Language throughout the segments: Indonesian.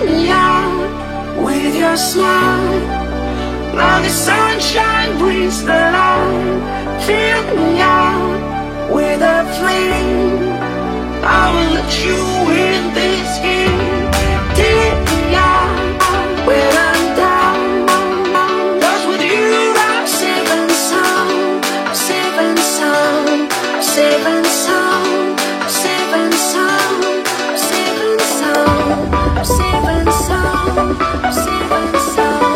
me out with your smile. Now the sunshine brings the light. Fill me out with a flame. I will let you in this game. Take me out when I'm down. 'Cause with you I'm safe and sound. Safe and sound. Safe and sound. Safe and sound. Safe and sound. Safe and sound. Safe and sound.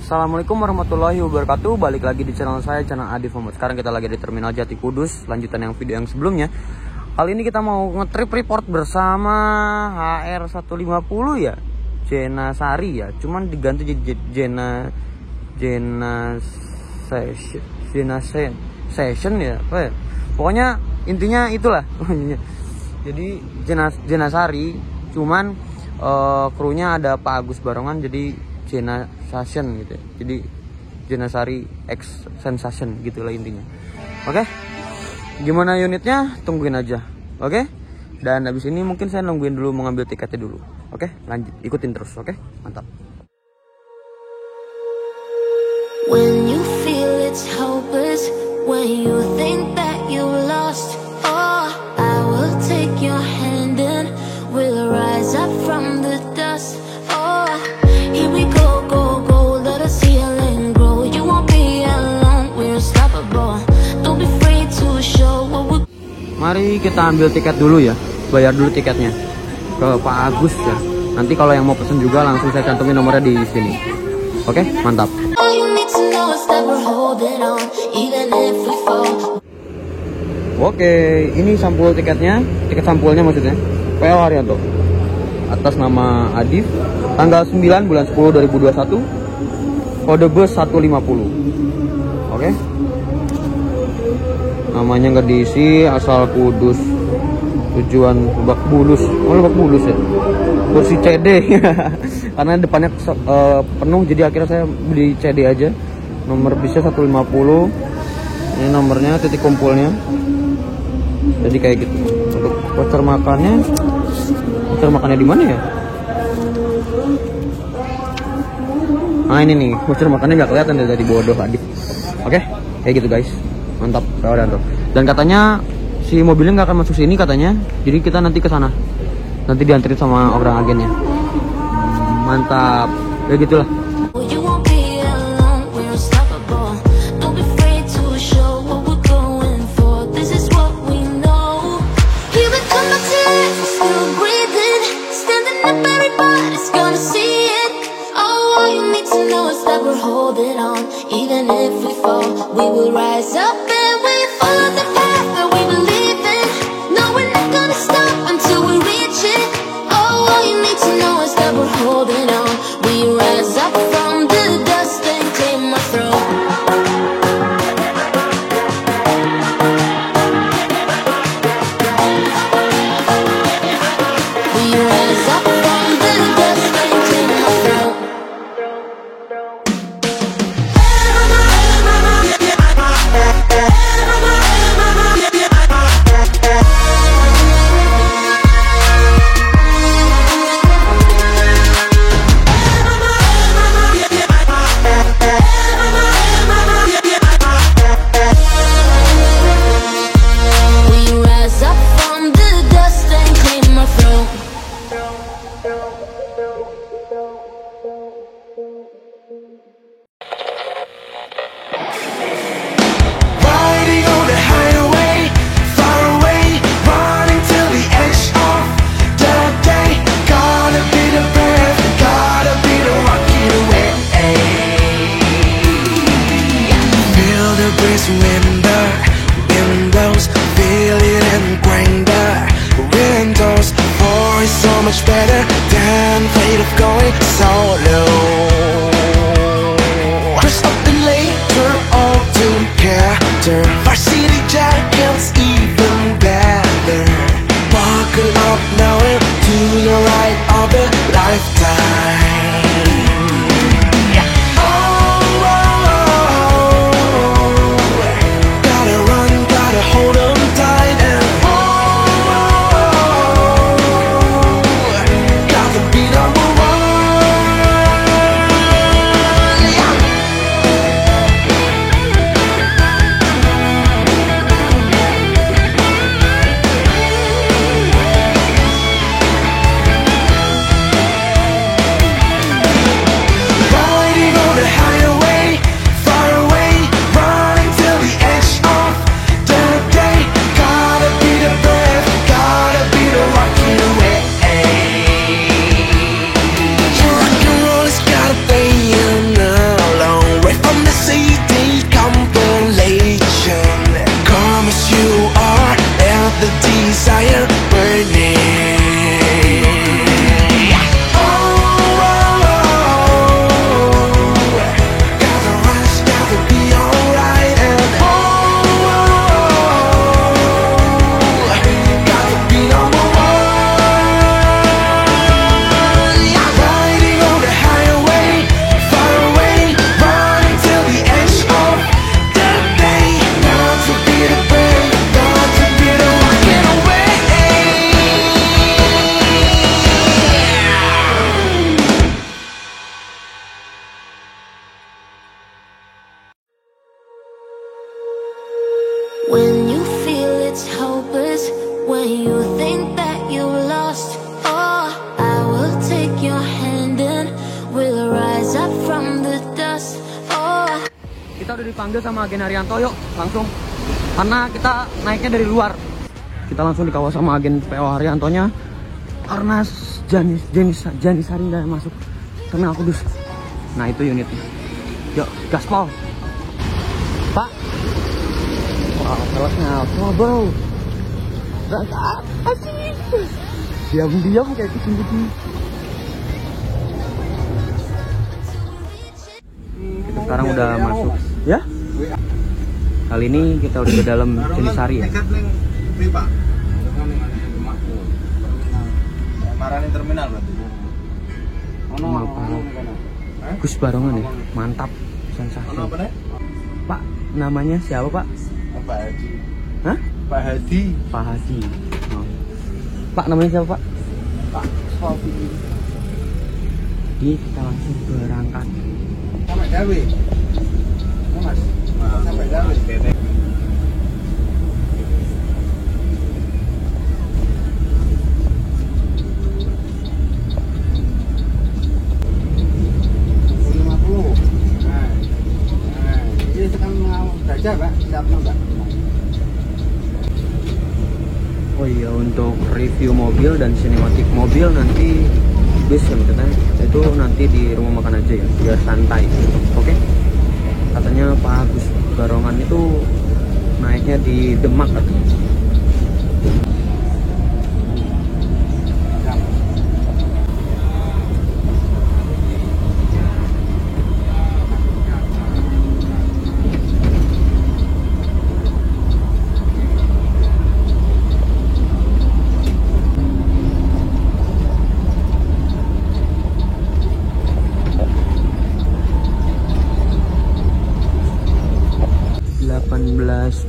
Assalamualaikum warahmatullahi wabarakatuh. Balik lagi di channel saya, channel Adif Muhammad. Sekarang kita lagi di Terminal Jati Kudus, lanjutan yang video yang sebelumnya. Kali ini kita mau nge-trip report bersama HR150 ya, Jenasari ya. Cuman diganti jadi Session ya, apa ya? Pokoknya intinya itulah. Jadi Jenasari, cuman krunya ada Pak Agus Barongan, jadi Sensation gitu ya. Jadi Jenasari X Sensation gitulah intinya. Oke. Gimana unitnya? Tungguin aja. Oke. Dan habis ini mungkin saya nungguin dulu, mau ngambil tiketnya dulu. Oke, lanjut ikutin terus. Oke, mantap. When you feel it's hopeless, when you think that you lost, oh, I will take your hand and we'll rise up from the dust. Oh, here we go, go, go, let us heal and grow. You won't be alone, we're unstoppable. Don't be afraid to show what we. Mari kita ambil tiket dulu ya. Bayar dulu tiketnya ke Pak Agus ya. Nanti kalau yang mau pesen juga langsung saya cantumin nomornya di sini. Oke, mantap. All you need to know is that we're holding on, even if we fall. Oke, ini sampul tiketnya, tiket sampulnya maksudnya. PL Haryanto. Atas nama Adif, tanggal 9 bulan 10 2021. Kode bus 150. Oke. Namanya nggak diisi, asal Kudus. Tujuan Lebak Bulus. Oh, Lebak Bulus ya. Kursi CD. Karena depannya penuh, jadi akhirnya saya beli CD aja. Nomor bisnya 150. Ini nomornya, titik kumpulnya. Jadi kayak gitu. Untuk voucher makannya di mana ya? Nah ini nih, voucher makannya nggak kelihatan dari bodoh tadi. Oke, kayak gitu guys. Mantap, Pak. Dan katanya si mobilnya nggak akan masuk sini katanya. Jadi kita nanti ke sana. Nanti dianterin sama orang agennya. Mantap. Ya gitulah. You won't be alone, we're unstoppable. Don't be afraid to show what we're going for. This is what we know. Here we come back to life, we're still breathing. Standing up, everybody's gonna see it. Oh, all you need to know is that we're holding on. Even if we fall, we will rise up and we follow the path that we believe in. No, we're not gonna stop until we reach it. Oh, all you need to know is that we're holding on. We rise up from the dust and claim our throne. We rise up from the dust and claim our throne. We rise up from the dust and claim our throne. Riding on the highway, far away, running till the edge of the day. Gotta be the breath, gotta be the rocket away. Feel the breeze, remember windows, feel it and grinder. Windows, oh, it's so much better than fate of going solo. Press up and later, all to kita udah dipanggil sama Agen Haryanto, yuk langsung. Karena kita naiknya dari luar. Kita langsung dikawal sama agen PO Haryantonya. Karena Janisari nggak masuk Terminal Kudus. Nah itu unitnya. Yuk gaspol. Pak. Wah peleknya apa bro? Berangkat. Asik. Diam-diam kayak kucing-kucing. Kita sekarang udah masuk. Ya? Kali ini kita udah di dalam Janisari ya. Marani terminal berarti. Gus Barongan ya, mantap, sensasi. Pak, namanya siapa Pak? Pak Hadi. Hah? Pak Hadi. Pak Hadi. Oh. Pak, namanya siapa Pak? Pak Sofi. Jadi kita langsung berangkat. Sampai Gawe. Mas. Sampai Gawe. Oh iya, untuk review mobil dan sinematik mobil nanti bisa katanya itu nanti di rumah makan aja ya, biar santai. Oke? Katanya Pak Agus Barongan itu naiknya di Demak katanya.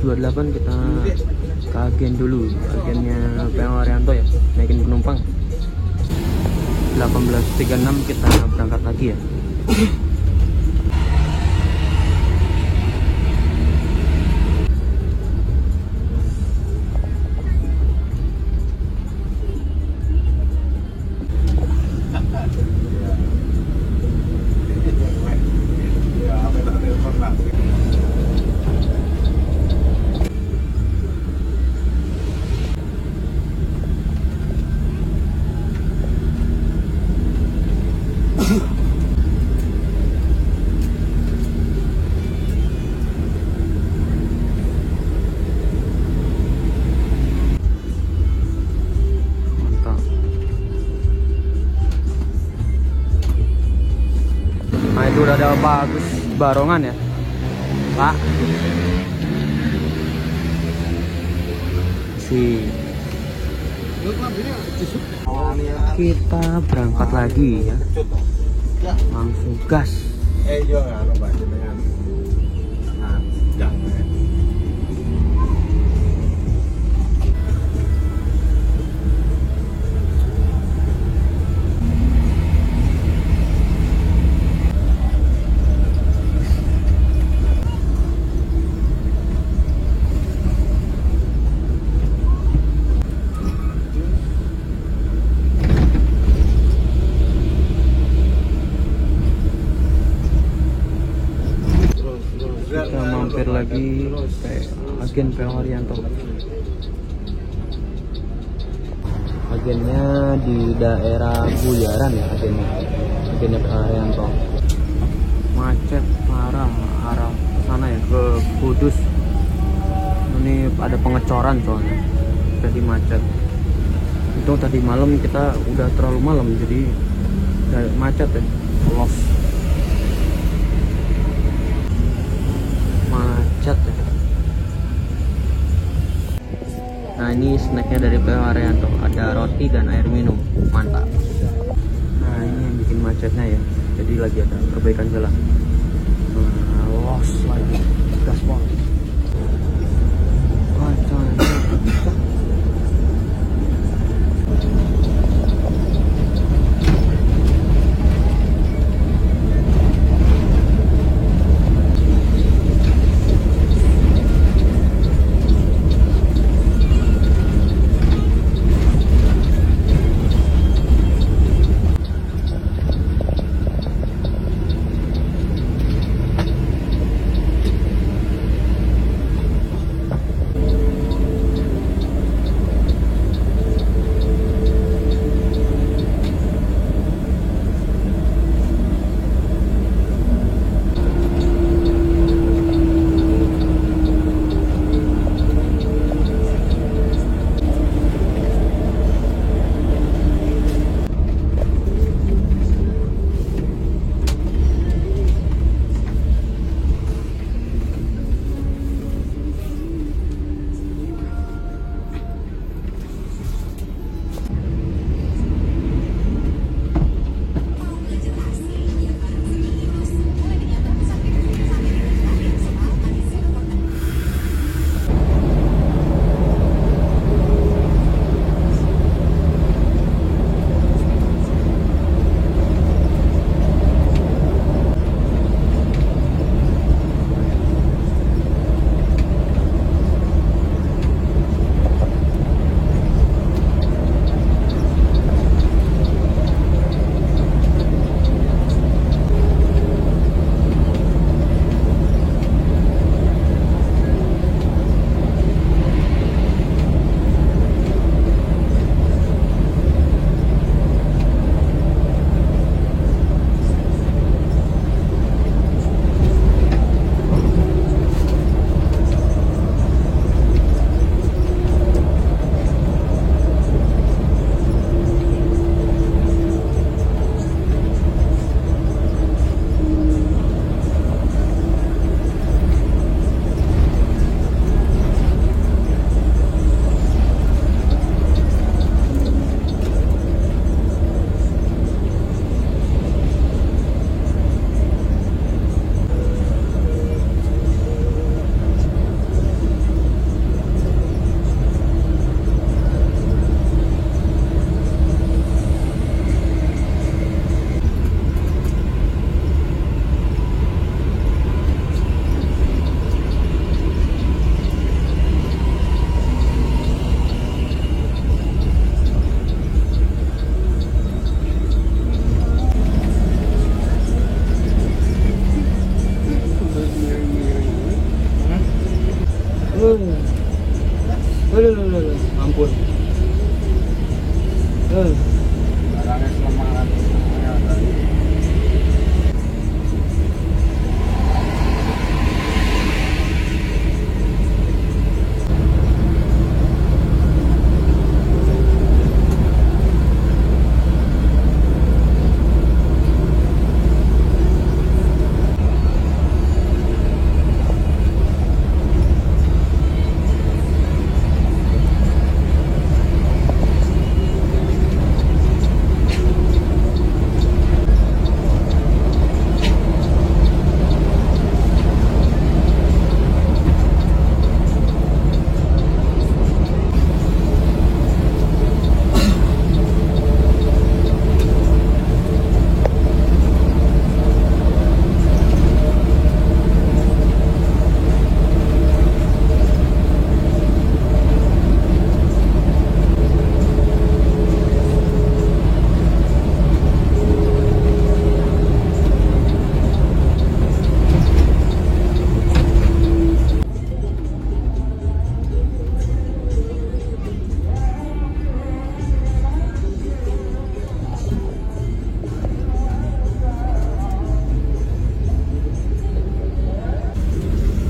.28 kita ke agen dulu, agennya PO Haryanto ya, naikin penumpang. 18.36 kita berangkat lagi ya. Nah itu udah ada Pak Agus Barongan ya Pak. Kita berangkat lagi ya, langsung gas. Iya kan Pak jenengan. Nah, jangan. Kita mampir lagi agen PO Haryanto. Agennya di daerah Buyaran ya, agennya PO Haryanto. Macet parah arah sana ya, ke Kudus. Ini ada pengecoran soalnya, jadi macet. Itu tadi malam kita udah terlalu malam, jadi macet ya, lost. Macet ya. Nah ini snacknya dari PO Haryanto, ada roti dan air minum, mantap. Nah ini yang bikin macetnya ya, jadi lagi ada perbaikan jalan. Nah, los lagi, gaspol.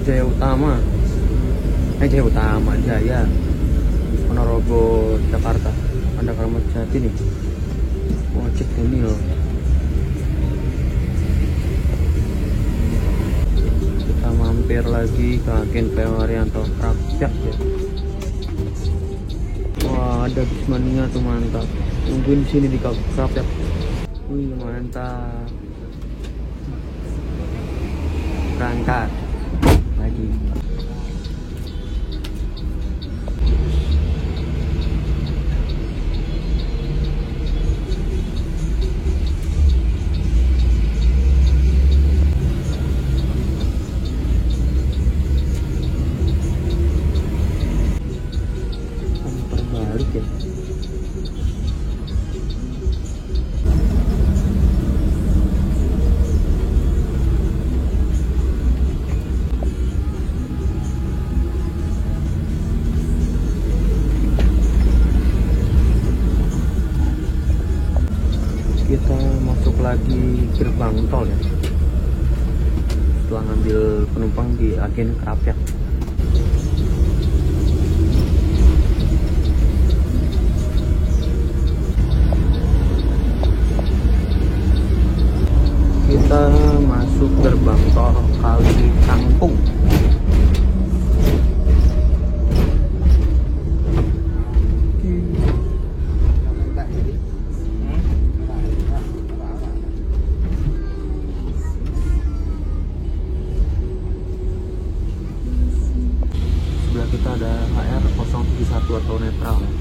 Jaya Utama Jaya Ponorogo Jakarta. Ada Keramat Jati nih. Ojek ini loh. Kita mampir lagi ke Agen PM Haryanto Krapyak ya. Wah, ada Bismania tuh, mantap. Nungguin di sini di Krapyak. Wih, mantap. Berangkat lagi. Terbalik ya. Kita masuk lagi gerbang tol ya, setelah ngambil penumpang di Agen Krapyak. Kita masuk gerbang tol Kali Kangkung. Kita ada HR 071 atau netral ya.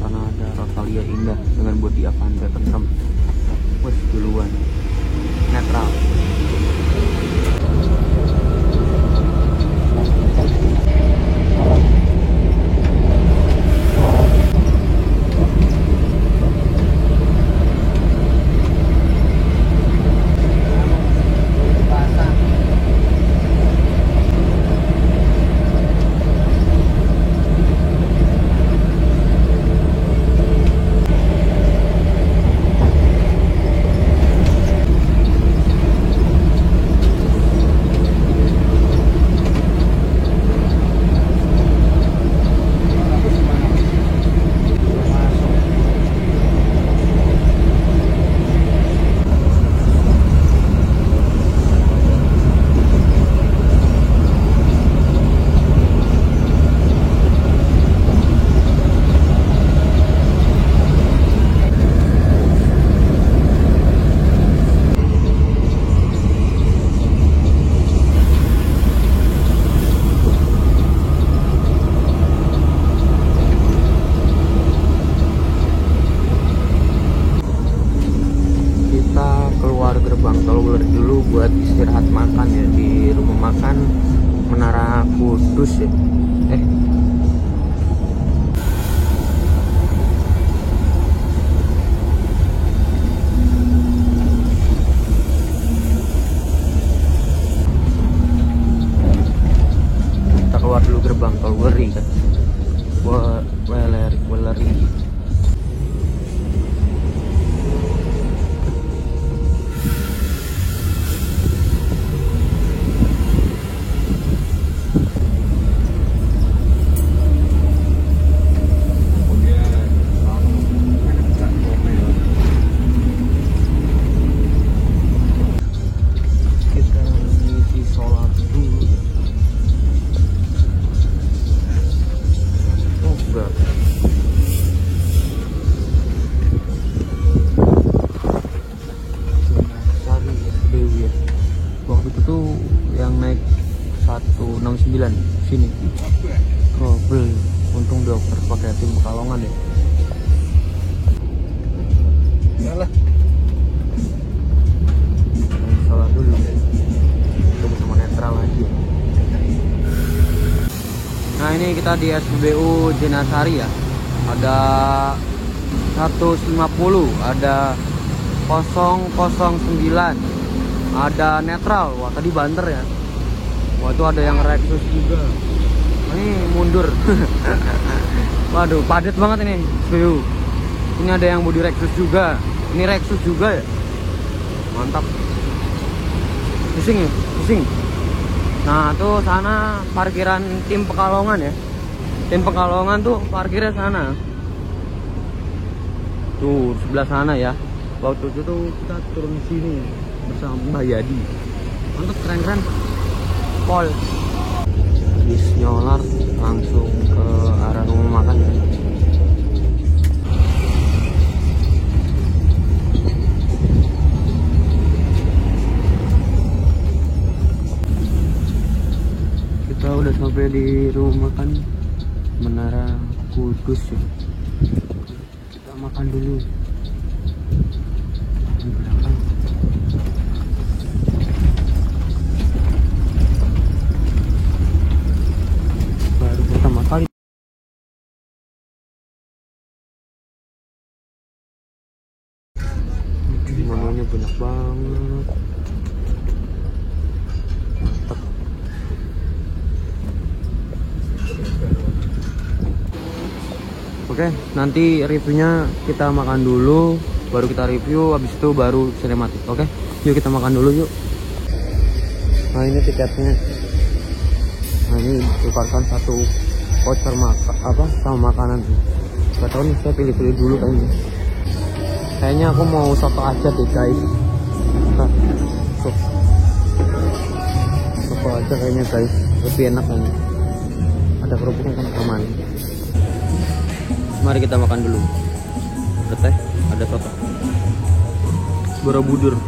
Karena ada Rosalia Indah dengan bodi Avante Tentrem. Wes duluan netral. Gerbang tol Wuleri dulu buat istirahat makan ya di rumah makan Menara Kudus ya. Kita keluar dulu gerbang tol Wuleri kan. Wuleri. Waktu itu tuh yang naik 169 sini. Oh, beli. Untung dokter pakai tim Pekalongan ya. Yalah. Salah dulu. Coba sama netral lagi. Nah, ini kita di SPBU Jenasari ya. Ada 150, ada 009, ada netral. Wah, tadi banter ya. Wah, itu ada yang Rexus juga. Ini mundur. Waduh, padat banget ini SPBU. Ini ada yang bodi Rexus juga. Ini Rexus juga ya. Mantap. Pusing ya, pusing. Nah tuh sana parkiran tim Pekalongan ya. Tim Pekalongan tuh parkirnya sana. Tuh sebelah sana ya. Waktu itu tuh kita turun sini bersama Mbah Yadi. Mantap, keren-keren. Pol. Habis nyolar langsung ke arah rumah makan ya. Kita udah sampai di rumah makan Menara Kudus ya. Kita makan dulu di belakang. Baru pertama kali. Menunya banyak banget. Mantap. Oke, nanti reviewnya kita makan dulu, baru kita review, habis itu baru sinematik. Oke, yuk kita makan dulu yuk. Nah ini tiketnya. Nah ini ditukarkan satu voucher sama makanan. Gak tau nih, saya pilih-pilih dulu kayaknya. Kayaknya aku mau soto aja deh guys. Nah, soto aja kayaknya guys, lebih enak kayaknya. Ada kerupuknya kan aman. Mari kita makan dulu. Ada teh, ada soto. Borobudur.